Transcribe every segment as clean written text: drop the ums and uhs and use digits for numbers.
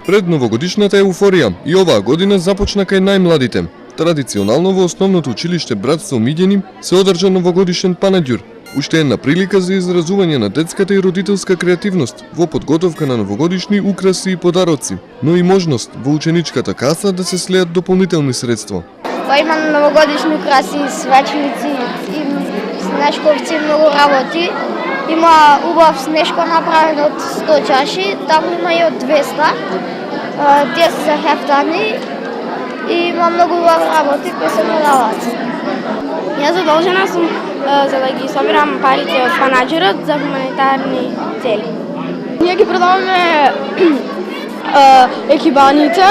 Пред новогодишната еуфорија и оваа година започна кај најмладите. Традиционално во основното училиште Братство Миѓени се одржа новогодишен панаѓур, уште една прилика за изразување на детската и родителска креативност во подготовка на новогодишни украси и подароци, но и можност во ученичката каса да се слеат дополнителни средства. Има новогодишни украси, свечници, снежковци, многу работи. Има убав снежко направен од 100 чаши, таму има и од 200. Тие се хефтани и има многу убави работи кои се продаваат. Јас задолжена сум за да ги собирам парите од панаѓурот за хуманитарни цели. Ние ги продаваме екибаните,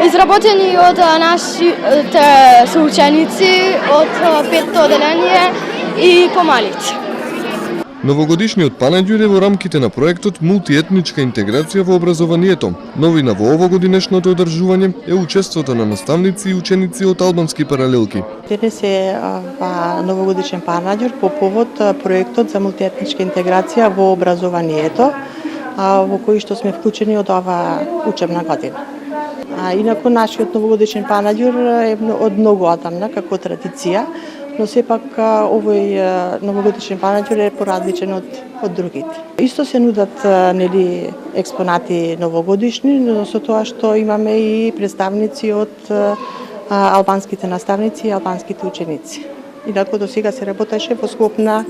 изработени од нашите соученици од 5-то одделение и помалите. Новогодишниот панаѓур е во рамките на проектот Мултиетничка интеграција во образованието. Новина во овогодинешното одржување е учеството на наставници и ученици од албански паралелки. Денес е новогодишен панаѓур по повод проектот за мултиетничка интеграција во образованието, во кој што сме вклучени од оваа учебна година. Инаку нашиот новогодишен панаѓур е од многу одамна како традиција, но сепак овој новогодишен панаѓур е поразличен од другите. Исто се нудат експонати новогодишни, но со тоа што имаме и представници од албанските наставници и албанските ученици. Инаку до сега се работеше во склоп на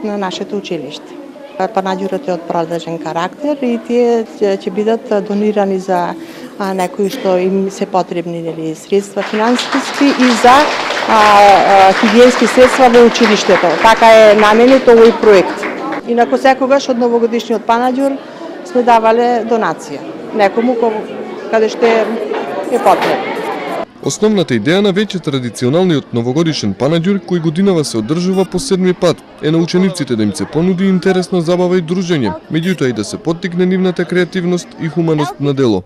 нашето училиште. Панаѓурот е од продажен карактер и тие ќе бидат донирани за некои што им се потребни средства финансиски и за хигиенски средства во училиштето. Така е наменет овој проект. Инаку секогаш од новогодишниот панаѓур сме давале донација некому каде што е потребно. Основната идеја на веќе традиционалниот новогодишен панаѓур, кој годинава се одржува по 7-ми пат, е на учениците да им се понуди интересна забава и дружење, меѓутоа и да се поттикне нивната креативност и хуманост на дело.